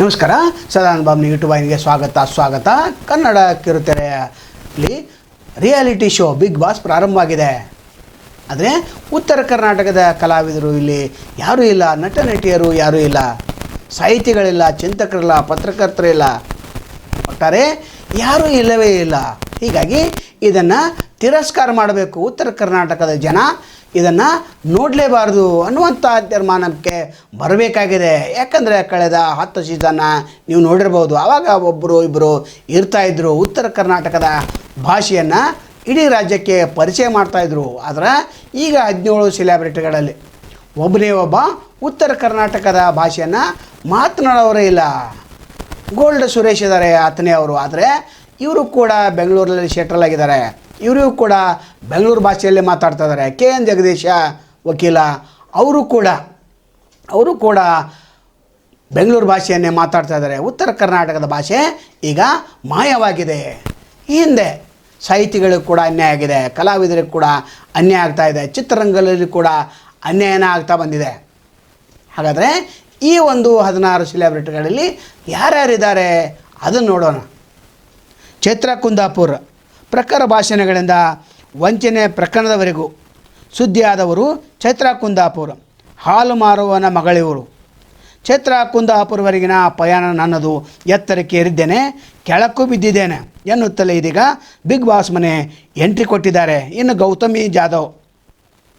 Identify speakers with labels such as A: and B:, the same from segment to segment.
A: ನಮಸ್ಕಾರ. ಸದಾನಂದ ಬಾಬು ಯೂಟ್ಯೂಬ್ ವಾಹಿನಿಗೆ ಸ್ವಾಗತ. ಕನ್ನಡ ಕಿರುತೆರೆಯಲ್ಲಿ ರಿಯಾಲಿಟಿ ಶೋ ಬಿಗ್ ಬಾಸ್ ಪ್ರಾರಂಭವಾಗಿದೆ. ಆದರೆ ಉತ್ತರ ಕರ್ನಾಟಕದ ಕಲಾವಿದರು ಇಲ್ಲಿ ಯಾರೂ ಇಲ್ಲ, ನಟ ನಟಿಯರು ಯಾರೂ ಇಲ್ಲ, ಸಾಹಿತಿಗಳಿಲ್ಲ, ಚಿಂತಕರಿಲ್ಲ, ಪತ್ರಕರ್ತರಿಲ್ಲ, ಒಟ್ಟಾರೆ ಯಾರೂ ಇಲ್ಲವೇ ಇಲ್ಲ. ಹೀಗಾಗಿ ಇದನ್ನು ತಿರಸ್ಕಾರ ಮಾಡಬೇಕು. ಉತ್ತರ ಕರ್ನಾಟಕದ ಜನ ಇದನ್ನು ನೋಡಲೇಬಾರ್ದು ಅನ್ನುವಂಥ ತೀರ್ಮಾನಕ್ಕೆ ಬರಬೇಕಾಗಿದೆ. ಯಾಕಂದರೆ ಕಳೆದ 10 ಸೀಸನ್ನ ನೀವು ನೋಡಿರ್ಬೋದು. ಆವಾಗ ಒಬ್ಬರು ಇಬ್ಬರು ಇರ್ತಾಯಿದ್ರು, ಉತ್ತರ ಕರ್ನಾಟಕದ ಭಾಷೆಯನ್ನು ಇಡೀ ರಾಜ್ಯಕ್ಕೆ ಪರಿಚಯ ಮಾಡ್ತಾಯಿದ್ರು. ಆದರೆ ಈಗ 17 ಸೆಲೆಬ್ರಿಟಿಗಳಲ್ಲಿ ಒಬ್ಬನೇ ಒಬ್ಬ ಉತ್ತರ ಕರ್ನಾಟಕದ ಭಾಷೆಯನ್ನು ಮಾತನಾಡೋರೇ ಇಲ್ಲ. ಗೋಲ್ಡ್ ಸುರೇಶ್ ಇದ್ದಾರೆ, ಆತನೇ ಅವರು. ಆದರೆ ಇವರು ಕೂಡ ಬೆಂಗಳೂರಲ್ಲಿ ಸೆಟ್ಲ್ ಆಗಿದ್ದಾರೆ. ಇವರು ಕೂಡ ಬೆಂಗಳೂರು ಭಾಷೆಯಲ್ಲೇ ಮಾತಾಡ್ತಾ ಇದ್ದಾರೆ. KN ಜಗದೀಶ ವಕೀಲ ಅವರು ಕೂಡ ಬೆಂಗಳೂರು ಭಾಷೆಯನ್ನೇ ಮಾತಾಡ್ತಾ ಇದ್ದಾರೆ. ಉತ್ತರ ಕರ್ನಾಟಕದ ಭಾಷೆ ಈಗ ಮಾಯವಾಗಿದೆ. ಈ ಹಿಂದೆ ಸಾಹಿತಿಗಳಿಗೂ ಕೂಡ ಅನ್ಯಾಯ ಆಗಿದೆ, ಕಲಾವಿದರಿಗೂ ಕೂಡ ಅನ್ಯಾಯ ಆಗ್ತಾಯಿದೆ, ಚಿತ್ರರಂಗದಲ್ಲಿ ಕೂಡ ಅನ್ಯಾಯನ ಆಗ್ತಾ ಬಂದಿದೆ. ಹಾಗಾದರೆ ಈ ಒಂದು 16 ಸೆಲೆಬ್ರಿಟಿಗಳಲ್ಲಿ ಯಾರ್ಯಾರಿದ್ದಾರೆ ಅದನ್ನು ನೋಡೋಣ. ಚೈತ್ರಾ ಕುಂದಾಪುರ್ ಪ್ರಖರ ಭಾಷಣಗಳಿಂದ ವಂಚನೆ ಪ್ರಕರಣದವರೆಗೂ ಸುದ್ದಿಯಾದವರು ಚೈತ್ರಾ ಕುಂದಾಪುರ್. ಹಾಲು ಮಾರುವವನ ಮಗಳಿವರು. ಚೈತ್ರಾ ಕುಂದಾಪುರ್ವರೆಗಿನ ಪಯಣ ನನ್ನದು, ಎತ್ತರಕ್ಕೆ ಏರಿದ್ದೇನೆ, ಕೆಳಕ್ಕೂ ಬಿದ್ದಿದ್ದೇನೆ ಎನ್ನುತ್ತಲೇ ಇದೀಗ ಬಿಗ್ ಬಾಸ್ ಮನೆ ಎಂಟ್ರಿ ಕೊಟ್ಟಿದ್ದಾರೆ. ಇನ್ನು ಗೌತಮಿ ಜಾಧವ್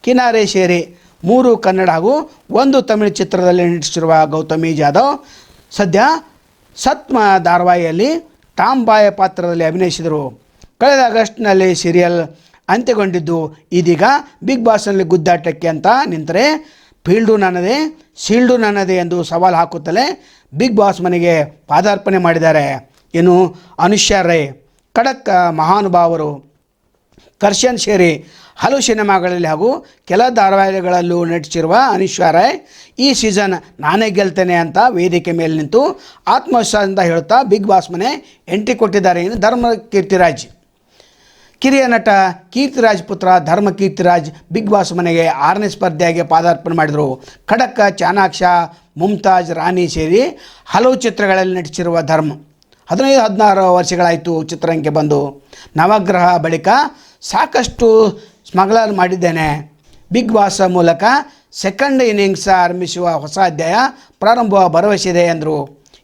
A: ಕಿನಾರೆ ಸೇರಿ 3 ಕನ್ನಡ ಹಾಗೂ 1 ತಮಿಳು ಚಿತ್ರದಲ್ಲಿ ನಟಿಸಿರುವ ಗೌತಮಿ ಜಾಧವ್ ಸದ್ಯ ಸತ್ಮ ಧಾರಾವಾಹಿಯಲ್ಲಿ ಟಾಮ್ ಬಾಯ್ ಪಾತ್ರದಲ್ಲಿ ಅಭಿನಯಿಸಿದರು. ಕಳೆದ ಆಗಸ್ಟ್ನಲ್ಲಿ ಸೀರಿಯಲ್ ಅಂತ್ಯಗೊಂಡಿದ್ದು, ಇದೀಗ ಬಿಗ್ ಬಾಸ್ನಲ್ಲಿ ಗುದ್ದಾಟಕ್ಕೆ ಅಂತ ನಿಂತರೆ ಫೀಲ್ಡು ನನ್ನದೇ, ಶೀಲ್ಡು ನನ್ನದೇ ಎಂದು ಸವಾಲು ಹಾಕುತ್ತಲೇ ಬಿಗ್ ಬಾಸ್ ಮನೆಗೆ ಪಾದಾರ್ಪಣೆ ಮಾಡಿದ್ದಾರೆ. ಇನ್ನು ಅನುಷ್ಯಾ ರೈ, ಖಡಕ್ ಮಹಾನುಭಾವರು ಕರ್ಷನ್ ಸೇರಿ ಹಲವು ಸಿನಿಮಾಗಳಲ್ಲಿ ಹಾಗೂ ಕೆಲ ಧಾರಾವಾಹಿಗಳಲ್ಲೂ ನಟಿಸಿರುವ ಅನುಷ್ಯಾ ರೈ ಈ ಸೀಸನ್ ನಾನೇ ಗೆಲ್ತೇನೆ ಅಂತ ವೇದಿಕೆ ಮೇಲೆ ನಿಂತು ಆತ್ಮವಿಶ್ವಾಸದಿಂದ ಹೇಳುತ್ತಾ ಬಿಗ್ ಬಾಸ್ ಮನೆ ಎಂಟ್ರಿ ಕೊಟ್ಟಿದ್ದಾರೆ. ಇನ್ನು ಧರ್ಮ ಕೀರ್ತಿರಾಜ್, ಕಿರಿಯ ನಟ ಕೀರ್ತಿರಾಜ್ ಪುತ್ರ ಧರ್ಮ ಕೀರ್ತಿರಾಜ್ ಬಿಗ್ ಬಾಸ್ ಮನೆಗೆ 6ನೇ ಸ್ಪರ್ಧೆಯಾಗಿ ಪಾದಾರ್ಪಣೆ ಮಾಡಿದರು. ಖಡಕ್, ಚಾಣಾಕ್ಷ, ಮುಮ್ತಾಜ್, ರಾಣಿ ಸೇರಿ ಹಲವು ಚಿತ್ರಗಳಲ್ಲಿ ನಟಿಸಿರುವ ಧರ್ಮ 15-16 ವರ್ಷಗಳಾಯಿತು ಚಿತ್ರರಂಗಕ್ಕೆ ಬಂದು. ನವಗ್ರಹ ಬಳಿಕ ಸಾಕಷ್ಟು ಸ್ಮಗ್ಲರ್ ಮಾಡಿದ್ದೇನೆ. ಬಿಗ್ ಬಾಸ್ ಮೂಲಕ ಸೆಕೆಂಡ್ ಇನ್ನಿಂಗ್ಸ್ ಆರಂಭಿಸುವ ಹೊಸ ಅಧ್ಯಾಯ ಪ್ರಾರಂಭ ಭರವಸೆ ಇದೆ ಎಂದರು.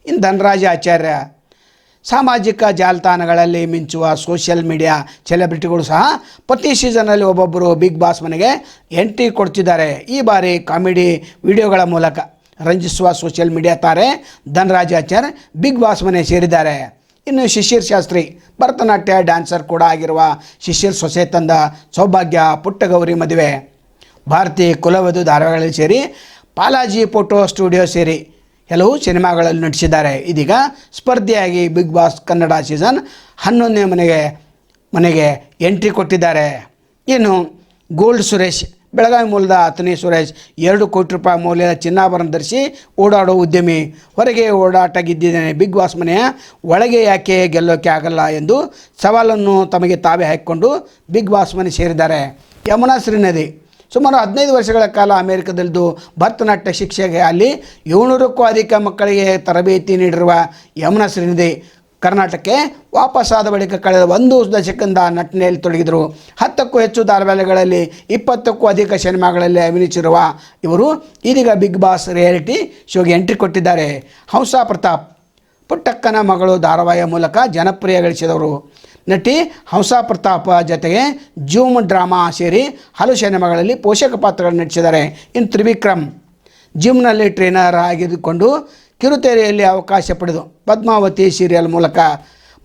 A: ಇನ್ನು ಧನರಾಜ ಆಚಾರ್ಯ, ಸಾಮಾಜಿಕ ಜಾಲತಾಣಗಳಲ್ಲಿ ಮಿಂಚುವ ಸೋಷಿಯಲ್ ಮೀಡಿಯಾ ಸೆಲೆಬ್ರಿಟಿಗಳು ಸಹ ಪ್ರತಿ ಸೀಸನ್ನಲ್ಲಿ ಒಬ್ಬೊಬ್ಬರು ಬಿಗ್ ಬಾಸ್ ಮನೆಗೆ ಎಂಟ್ರಿ ಕೊಡ್ತಿದ್ದಾರೆ. ಈ ಬಾರಿ ಕಾಮಿಡಿ ವಿಡಿಯೋಗಳ ಮೂಲಕ ರಂಜಿಸುವ ಸೋಷಿಯಲ್ ಮೀಡಿಯಾ ತಾರೆ ಧನರಾಜ ಆಚಾರ್ಯ ಬಿಗ್ ಬಾಸ್ ಮನೆ ಸೇರಿದ್ದಾರೆ. ಇನ್ನು ಶಿಶಿರ್ ಶಾಸ್ತ್ರಿ, ಭರತನಾಟ್ಯ ಡ್ಯಾನ್ಸರ್ ಕೂಡ ಆಗಿರುವ ಶಿಶಿರ್ ಸೊಸೆ ತಂದ ಸೌಭಾಗ್ಯ ಪುಟ್ಟಗೌರಿ ಮದುವೆ, ಭಾರತಿ ಕುಲವಧು ಧಾರಾವಾಹಿಗಳಲ್ಲಿ ಸೇರಿ ಪಾಲಾಜಿ ಫೋಟೋ ಸ್ಟುಡಿಯೋ ಸೇರಿ ಕೆಲವು ಸಿನಿಮಾಗಳಲ್ಲಿ ನಟಿಸಿದ್ದಾರೆ. ಇದೀಗ ಸ್ಪರ್ಧೆಯಾಗಿ ಬಿಗ್ ಬಾಸ್ ಕನ್ನಡ ಸೀಸನ್ 11ನೇ ಮನೆಗೆ ಎಂಟ್ರಿ ಕೊಟ್ಟಿದ್ದಾರೆ. ಇನ್ನು ಗೋಲ್ಡ್ ಸುರೇಶ್, ಬೆಳಗಾವಿ ಮೂಲದ ಆತನೇ ಸುರೇಶ್ 2 ಕೋಟಿ ರೂಪಾಯಿ ಮೌಲ್ಯದ ಚಿನ್ನಾಭರಣ ಧರಿಸಿ ಓಡಾಡೋ ಉದ್ಯಮಿ. ಹೊರಗೆ ಓಡಾಟ ಗೆದ್ದಿದ್ದೇನೆ, ಬಿಗ್ ಬಾಸ್ ಮನೆಯ ಒಳಗೆ ಯಾಕೆ ಗೆಲ್ಲೋಕ್ಕೆ ಆಗಲ್ಲ ಎಂದು ಸವಾಲನ್ನು ತಮಗೆ ತಾವೇ ಹಾಕಿಕೊಂಡು ಬಿಗ್ ಬಾಸ್ ಮನೆ ಸೇರಿದ್ದಾರೆ. ಯಮುನಾ ಶ್ರೀನದಿ, ಸುಮಾರು 15 ವರ್ಷಗಳ ಕಾಲ ಅಮೆರಿಕದಲ್ಲಿದ್ದು ಭರತನಾಟ್ಯ ಶಿಕ್ಷೆಗೆ ಅಲ್ಲಿ 700ಕ್ಕೂ ಅಧಿಕ ಮಕ್ಕಳಿಗೆ ತರಬೇತಿ ನೀಡಿರುವ ಯಮುನಾ ಶ್ರೀನದಿ ಕರ್ನಾಟಕಕ್ಕೆ ವಾಪಸ್ಸಾದ ಬಳಿಕ ಕಳೆದ 1 ದಶಕದಿಂದ ನಟನೆಯಲ್ಲಿ ತೊಡಗಿದರು. 10ಕ್ಕೂ ಹೆಚ್ಚು ಧಾರಾವಾಹಿಗಳಲ್ಲಿ 20ಕ್ಕೂ ಅಧಿಕ ಸಿನಿಮಾಗಳಲ್ಲಿ ಅಭಿನಯಿಸಿರುವ ಇವರು ಇದೀಗ ಬಿಗ್ ಬಾಸ್ ರಿಯಾಲಿಟಿ ಶೋಗೆ ಎಂಟ್ರಿ ಕೊಟ್ಟಿದ್ದಾರೆ. ಹಂಸಾ ಪ್ರತಾಪ್, ಪುಟ್ಟಕ್ಕನ ಮಗಳು ಧಾರಾವಾಹಿಯ ಮೂಲಕ ಜನಪ್ರಿಯ ಗಳಿಸಿದವರು. ನಟಿ ಹಂಸಾ ಪ್ರತಾಪ್ ಜೊತೆಗೆ ಜೂಮ್ ಡ್ರಾಮಾ ಸೇರಿ ಹಲವು ಸಿನಿಮಾಗಳಲ್ಲಿ ಪೋಷಕ ಪಾತ್ರಗಳನ್ನು ನಟಿಸಿದ್ದಾರೆ. ಇನ್ನು ತ್ರಿವಿಕ್ರಮ್, ಜಿಮ್ನಲ್ಲಿ ಟ್ರೈನರ್ ಆಗಿದ್ದುಕೊಂಡು ಕಿರುತೆರೆಯಲ್ಲಿ ಅವಕಾಶ ಪಡೆದು ಪದ್ಮಾವತಿ ಸೀರಿಯಲ್ ಮೂಲಕ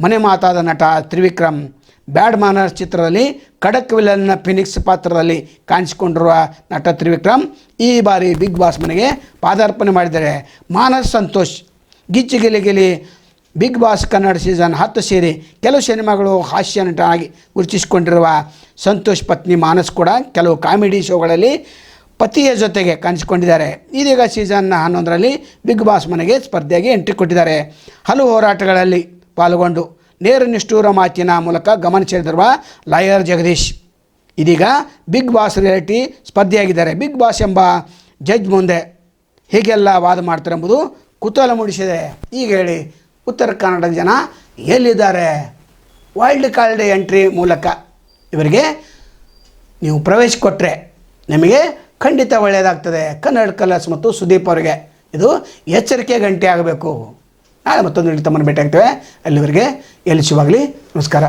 A: ಮನೆ ಮಾತಾದ ನಟ ತ್ರಿವಿಕ್ರಮ್. ಬ್ಯಾಡ್ ಮಾನರ್ಸ್ ಚಿತ್ರದಲ್ಲಿ ಖಡಕ್ ವಿಲನ್ ಫಿನಿಕ್ಸ್ ಪಾತ್ರದಲ್ಲಿ ಕಾಣಿಸಿಕೊಂಡಿರುವ ನಟ ತ್ರಿವಿಕ್ರಮ್ ಈ ಬಾರಿ ಬಿಗ್ ಬಾಸ್ ಮನೆಗೆ ಪಾದಾರ್ಪಣೆ ಮಾಡಿದ್ದಾರೆ. ಮಾನಸ್ ಸಂತೋಷ್, ಗಿಚ್ಚಿ ಗಿಲಿ ಬಿಗ್ ಬಾಸ್ ಕನ್ನಡ ಸೀಸನ್ 10 ಸೇರಿ ಕೆಲವು ಸಿನಿಮಾಗಳು ಹಾಸ್ಯ ನಟನಾಗಿ ಗುರುತಿಸಿಕೊಂಡಿರುವ ಸಂತೋಷ್ ಪತ್ನಿ ಮಾನಸ್ ಕೂಡ ಕೆಲವು ಕಾಮಿಡಿ ಶೋಗಳಲ್ಲಿ ಪತಿಯ ಜೊತೆಗೆ ಕಾಣಿಸಿಕೊಂಡಿದ್ದಾರೆ. ಇದೀಗ ಸೀಸನ್ 11ರಲ್ಲಿ ಬಿಗ್ ಬಾಸ್ ಮನೆಗೆ ಸ್ಪರ್ಧೆಯಾಗಿ ಎಂಟ್ರಿ ಕೊಟ್ಟಿದ್ದಾರೆ. ಹಲವು ಹೋರಾಟಗಳಲ್ಲಿ ಪಾಲ್ಗೊಂಡು ನೇರ ನಿಷ್ಠೂರ ಮಾತಿನ ಮೂಲಕ ಗಮನ ಸೆಳೆದಿರುವ ಲಾಯರ್ ಜಗದೀಶ್ ಇದೀಗ ಬಿಗ್ ಬಾಸ್ ರಿಯಾಲಿಟಿ ಸ್ಪರ್ಧೆಯಾಗಿದ್ದಾರೆ. ಬಿಗ್ ಬಾಸ್ ಎಂಬ ಜಡ್ಜ್ ಮುಂದೆ ಹೇಗೆಲ್ಲ ವಾದ ಮಾಡ್ತಾರೆ ಎಂಬುದು ಕುತೂಹಲ ಮೂಡಿಸಿದೆ. ಈಗ ಹೇಳಿ, ಉತ್ತರ ಕನ್ನಡದ ಜನ ಎಲ್ಲಿದ್ದಾರೆ? ವೈಲ್ಡ್ ಕಾರ್ಡ್ ಎಂಟ್ರಿ ಮೂಲಕ ಇವರಿಗೆ ನೀವು ಪ್ರವೇಶ ಕೊಟ್ಟರೆ ನಿಮಗೆ ಖಂಡಿತ ಒಳ್ಳೆಯದಾಗ್ತದೆ. ಕನ್ನಡ ಕಲರ್ಸ್ ಮತ್ತು ಸುದೀಪ್ ಅವರಿಗೆ ಇದು ಎಚ್ಚರಿಕೆ ಗಂಟೆ ಆಗಬೇಕು. ನಾಳೆ ಮತ್ತೊಂದು ತಮ್ಮನ್ನು ಭೇಟಿ ಆಗ್ತೇವೆ. ಅಲ್ಲಿವರೆಗೆ ಎಲ್ಲಿ ಶುಭವಾಗಲಿ. ನಮಸ್ಕಾರ.